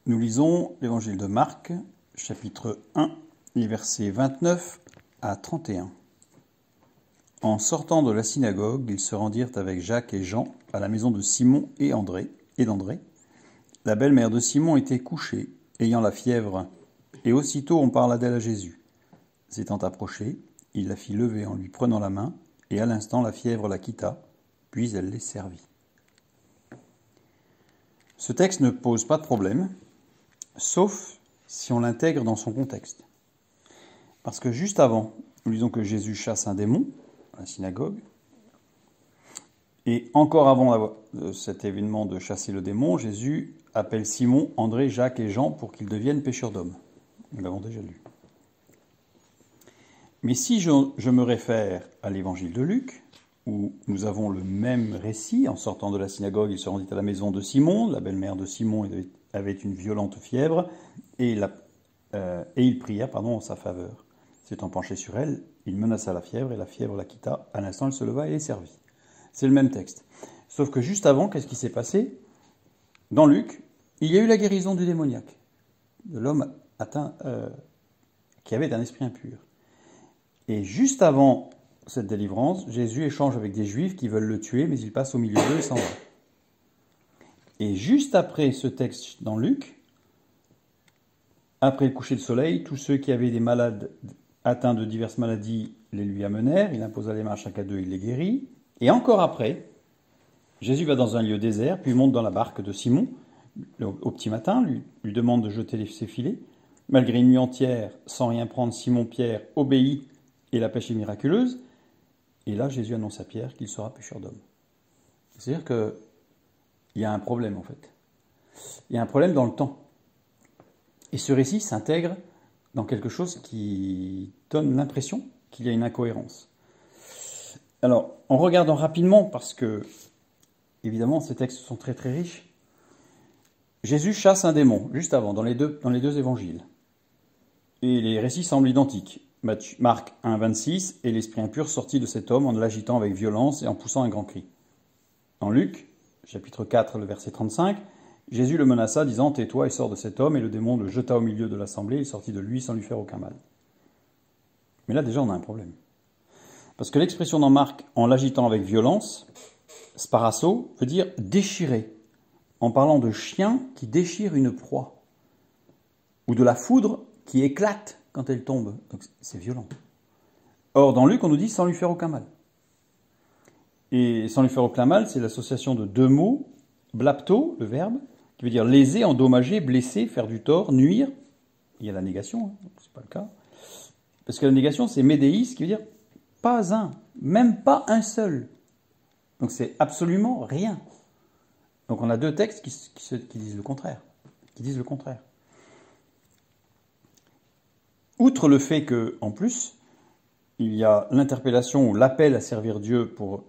Nous lisons l'évangile de Marc, chapitre 1, les versets 29 à 31. En sortant de la synagogue, ils se rendirent avec Jacques et Jean à la maison de Simon et d'André. La belle-mère de Simon était couchée, ayant la fièvre, et aussitôt on parla d'elle à Jésus. S'étant approché, il la fit lever en lui prenant la main, et à l'instant la fièvre la quitta, puis elle les servit. Ce texte ne pose pas de problème, sauf si on l'intègre dans son contexte. Parce que juste avant, nous lisons que Jésus chasse un démon à la synagogue, et encore avant cet événement de chasser le démon, Jésus appelle Simon, André, Jacques et Jean pour qu'ils deviennent pêcheurs d'hommes. Nous l'avons déjà lu. Mais si je me réfère à l'évangile de Luc, où nous avons le même récit, en sortant de la synagogue, il se rendit à la maison de Simon, la belle-mère de Simon avait une violente fièvre, et il pria en sa faveur. S'étant penché sur elle, il menaça la fièvre, et la fièvre la quitta. À l'instant, elle se leva et les servit. C'est le même texte. Sauf que juste avant, qu'est-ce qui s'est passé? Dans Luc, il y a eu la guérison du démoniaque, de l'homme atteint, qui avait un esprit impur. Et juste avant cette délivrance, Jésus échange avec des Juifs qui veulent le tuer, mais il passe au milieu d'eux et s'en va. Et juste après ce texte dans Luc, après le coucher de soleil, tous ceux qui avaient des malades atteints de diverses maladies les lui amenèrent, il imposa les mains à chacun d'eux, il les guérit. Et encore après, Jésus va dans un lieu désert, puis monte dans la barque de Simon, au petit matin, lui demande de jeter ses filets. Malgré une nuit entière, sans rien prendre, Simon-Pierre obéit et la pêche est miraculeuse. Et là, Jésus annonce à Pierre qu'il sera pêcheur d'hommes. C'est-à-dire qu'il y a un problème, en fait. Il y a un problème dans le temps. Et ce récit s'intègre dans quelque chose qui donne l'impression qu'il y a une incohérence. Alors, en regardant rapidement, parce que, évidemment, ces textes sont très très riches, Jésus chasse un démon, juste avant, dans les deux évangiles. Et les récits semblent identiques. Marc 1, 26, et l'esprit impur sortit de cet homme en l'agitant avec violence et en poussant un grand cri. Dans Luc, chapitre 4, le verset 35, Jésus le menaça, disant « Tais-toi et sors de cet homme », et le démon le jeta au milieu de l'assemblée, il sortit de lui sans lui faire aucun mal. Mais là, déjà, on a un problème. Parce que l'expression dans Marc, en l'agitant avec violence, sparasso, veut dire déchirer, en parlant de chien qui déchire une proie, ou de la foudre qui éclate quand elle tombe. Donc c'est violent. Or, dans Luc, on nous dit sans lui faire aucun mal. Et sans lui faire aucun mal, c'est l'association de deux mots, blapto, le verbe, qui veut dire léser, endommager, blesser, faire du tort, nuire. Il y a la négation, c'est pas le cas. Parce que la négation, c'est médéis, qui veut dire pas un, même pas un seul. Donc c'est absolument rien. Donc on a deux textes qui disent le contraire. Outre le fait qu'en plus, il y a l'interpellation ou l'appel à servir Dieu pour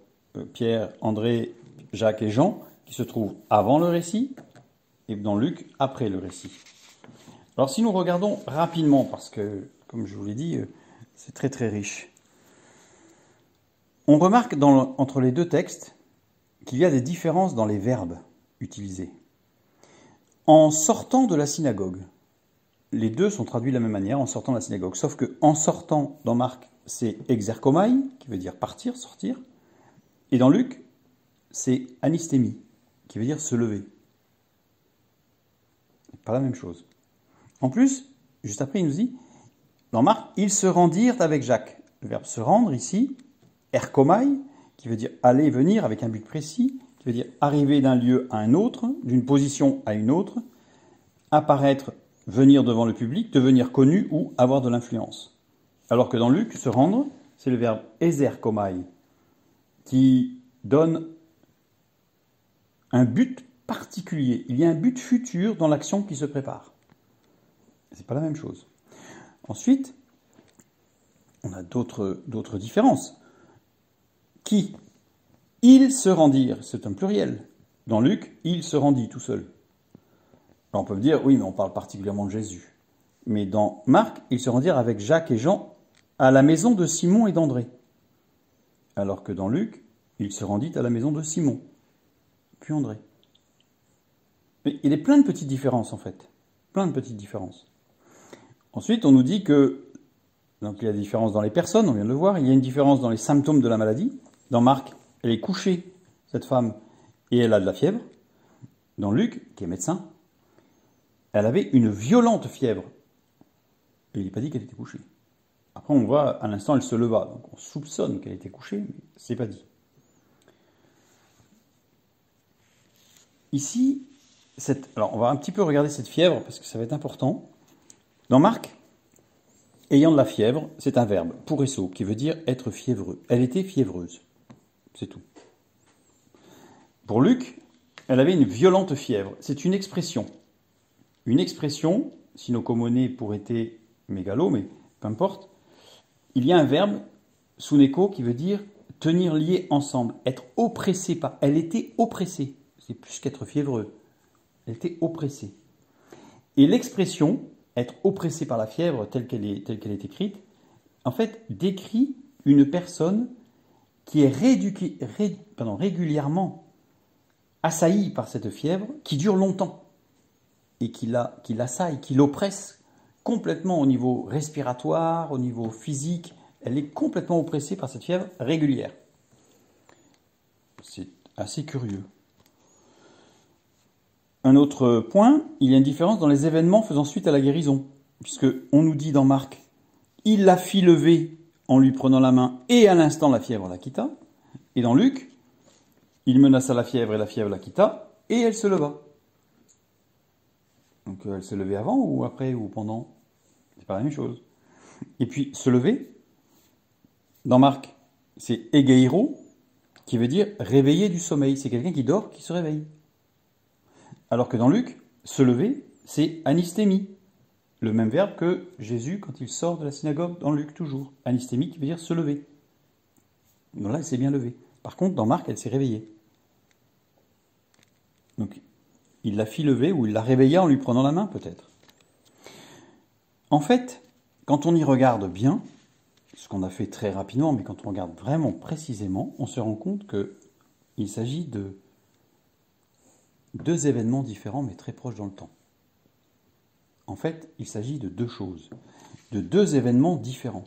Pierre, André, Jacques et Jean, qui se trouve avant le récit, et dans Luc, après le récit. Alors si nous regardons rapidement, parce que, comme je vous l'ai dit, c'est très très riche, on remarque entre les deux textes qu'il y a des différences dans les verbes utilisés. En sortant de la synagogue, les deux sont traduits de la même manière, en sortant de la synagogue. Sauf que en sortant, dans Marc, c'est exerkomai, qui veut dire partir, sortir. Et dans Luc, c'est anistémie, qui veut dire se lever. Pas la même chose. En plus, juste après, il nous dit, dans Marc, ils se rendirent avec Jacques. Le verbe se rendre ici, erkomai, qui veut dire aller et venir avec un but précis, qui veut dire arriver d'un lieu à un autre, d'une position à une autre, apparaître, venir devant le public, devenir connu ou avoir de l'influence. Alors que dans Luc, se rendre, c'est le verbe ezerkomai, qui donne un but particulier. Il y a un but futur dans l'action qui se prépare. C'est pas la même chose. Ensuite, on a d'autres différences. Qui? Ils se rendirent, c'est un pluriel. Dans Luc, il se rendit tout seul. Alors on peut me dire, oui, mais on parle particulièrement de Jésus. Mais dans Marc, ils se rendirent avec Jacques et Jean à la maison de Simon et d'André. Alors que dans Luc, il se rendit à la maison de Simon, puis André. Mais il y a plein de petites différences en fait. plein de petites différences. Ensuite, on nous dit que, donc il y a des différences dans les personnes, on vient de le voir, il y a une différence dans les symptômes de la maladie. Dans Marc, elle est couchée, cette femme, et elle a de la fièvre. Dans Luc, qui est médecin, elle avait une violente fièvre. Et il n'est pas dit qu'elle était couchée. Après, on voit, à l'instant, elle se leva. Donc on soupçonne qu'elle était couchée, mais c'est pas dit. Ici, alors on va un petit peu regarder cette fièvre, parce que ça va être important. Dans Marc, ayant de la fièvre, c'est un verbe, pouresso, qui veut dire être fiévreux. Elle était fiévreuse. C'est tout. Pour Luc, elle avait une violente fièvre. C'est une expression. Une expression, sinocomonée pour été mégalo, mais peu importe. Il y a un verbe, suneko, qui veut dire tenir lié ensemble, être oppressé par. Elle était oppressée. C'est plus qu'être fiévreux. Elle était oppressée. Et l'expression, être oppressé par la fièvre, telle qu'elle est écrite, en fait, décrit une personne qui est régulièrement assaillie par cette fièvre, qui dure longtemps, et qui l'assaille, qui l'oppresse complètement au niveau respiratoire, au niveau physique. Elle est complètement oppressée par cette fièvre régulière. C'est assez curieux. Un autre point, il y a une différence dans les événements faisant suite à la guérison, puisque on nous dit dans Marc, il la fit lever en lui prenant la main, et à l'instant la fièvre la quitta. Et dans Luc, il menaça la fièvre et la fièvre la quitta, et elle se leva. Donc elle s'est levée avant ou après ou pendant? C'est pas la même chose. Et puis se lever, dans Marc, c'est egeiro, qui veut dire réveiller du sommeil. C'est quelqu'un qui dort, qui se réveille. Alors que dans Luc, se lever, c'est anistémie. Le même verbe que Jésus quand il sort de la synagogue dans Luc toujours. Anistémie qui veut dire se lever. Donc là, elle s'est bien levée. Par contre, dans Marc, elle s'est réveillée. Donc, il la fit lever ou il la réveilla en lui prenant la main, peut-être. En fait, quand on y regarde bien, ce qu'on a fait très rapidement, mais quand on regarde vraiment précisément, on se rend compte qu'il s'agit de deux événements différents, mais très proches dans le temps. En fait, il s'agit de deux choses, de deux événements différents.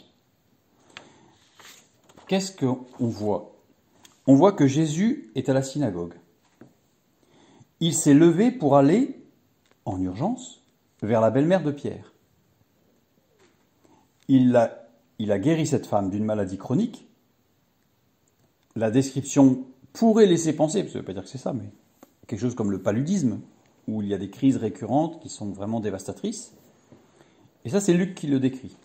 Qu'est-ce qu'on voit? On voit que Jésus est à la synagogue. Il s'est levé pour aller, en urgence, vers la belle-mère de Pierre. Il a guéri cette femme d'une maladie chronique. La description pourrait laisser penser, parce que ça ne veut pas dire que c'est ça, mais quelque chose comme le paludisme, où il y a des crises récurrentes qui sont vraiment dévastatrices. Et ça, c'est Luc qui le décrit.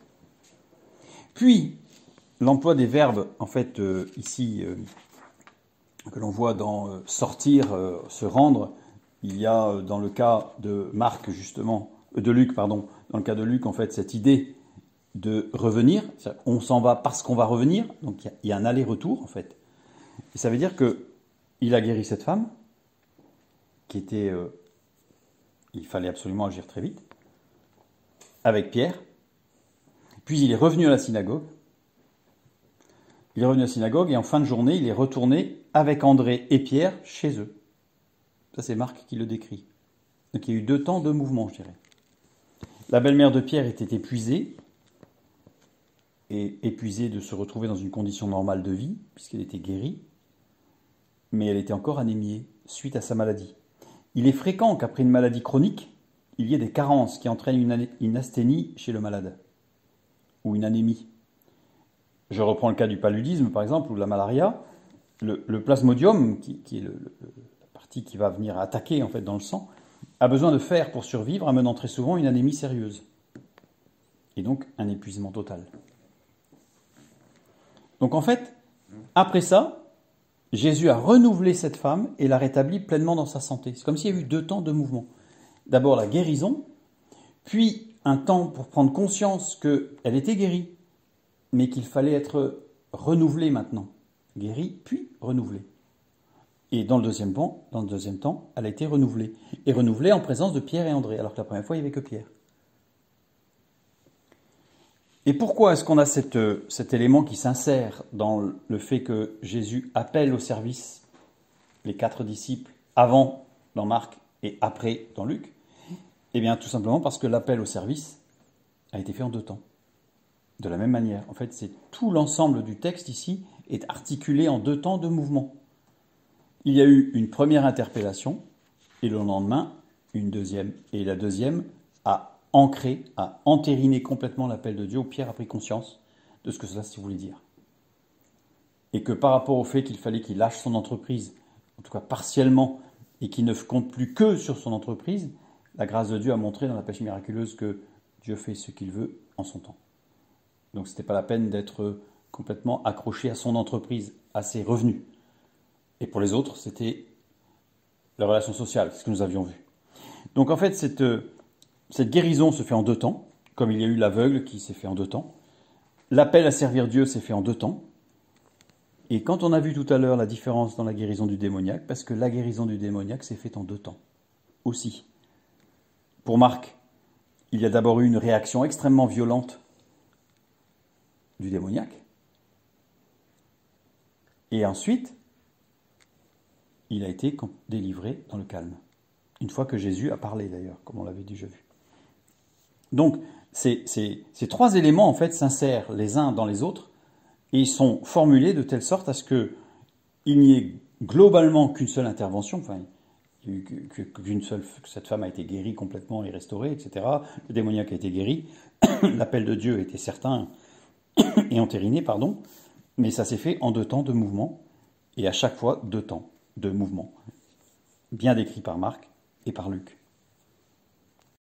Puis, l'emploi des verbes, en fait, ici, que l'on voit dans sortir, se rendre, il y a dans le cas de Marc, justement, de Luc, pardon, dans le cas de Luc, en fait, cette idée de revenir. On s'en va parce qu'on va revenir, donc il y a un aller-retour, en fait. Et ça veut dire qu'il a guéri cette femme, qui était... il fallait absolument agir très vite, avec Pierre. Puis il est revenu à la synagogue. Il est revenu à la synagogue et en fin de journée, il est retourné avec André et Pierre chez eux. Ça, c'est Marc qui le décrit. Donc il y a eu 2 temps, 2 mouvements, je dirais. La belle-mère de Pierre était épuisée, et épuisée de se retrouver dans une condition normale de vie, puisqu'elle était guérie, mais elle était encore anémiée suite à sa maladie. Il est fréquent qu'après une maladie chronique, il y ait des carences qui entraînent une asthénie chez le malade, ou une anémie. Je reprends le cas du paludisme, par exemple, ou de la malaria. Le plasmodium, qui est la partie qui va venir attaquer en fait, dans le sang, a besoin de fer pour survivre, amenant très souvent une anémie sérieuse. Et donc un épuisement total. Donc en fait, après ça, Jésus a renouvelé cette femme et l'a rétablie pleinement dans sa santé. C'est comme s'il y avait eu 2 temps, 2 mouvements. D'abord la guérison, puis un temps pour prendre conscience qu'elle était guérie, mais qu'il fallait être renouvelée maintenant. Guérie, puis renouvelée. Et dans le deuxième temps, elle a été renouvelée. Et renouvelée en présence de Pierre et André, alors que la première fois, il n'y avait que Pierre. Et pourquoi est-ce qu'on a cet élément qui s'insère dans le fait que Jésus appelle au service les 4 disciples avant dans Marc et après dans Luc? Eh bien, tout simplement parce que l'appel au service a été fait en 2 temps. De la même manière. En fait, c'est tout l'ensemble du texte ici est articulé en 2 temps de mouvement. Il y a eu une première interpellation, et le lendemain, une deuxième. Et la deuxième a ancré, a entériné complètement l'appel de Dieu, où Pierre a pris conscience de ce que cela voulait dire. Et que par rapport au fait qu'il fallait qu'il lâche son entreprise, en tout cas partiellement, et qu'il ne compte plus que sur son entreprise, la grâce de Dieu a montré dans la pêche miraculeuse que Dieu fait ce qu'il veut en son temps. Donc ce n'était pas la peine d'être complètement accroché à son entreprise, à ses revenus. Et pour les autres, c'était la relation sociale, ce que nous avions vu. Donc en fait, cette guérison se fait en 2 temps, comme il y a eu l'aveugle qui s'est fait en 2 temps. L'appel à servir Dieu s'est fait en 2 temps. Et quand on a vu tout à l'heure la différence dans la guérison du démoniaque, parce que la guérison du démoniaque s'est faite en 2 temps aussi. Pour Marc, il y a d'abord eu une réaction extrêmement violente du démoniaque. Et ensuite, il a été délivré dans le calme. Une fois que Jésus a parlé d'ailleurs, comme on l'avait déjà vu. Donc, ces 3 éléments en fait s'insèrent les uns dans les autres et ils sont formulés de telle sorte à ce qu'il n'y ait globalement qu'une seule intervention. Enfin, que cette femme a été guérie complètement et restaurée, etc. Le démoniaque a été guéri. L'appel de Dieu était certain et entériné, pardon. Mais ça s'est fait en 2 temps de mouvement et à chaque fois 2 temps de mouvement. Bien décrit par Marc et par Luc.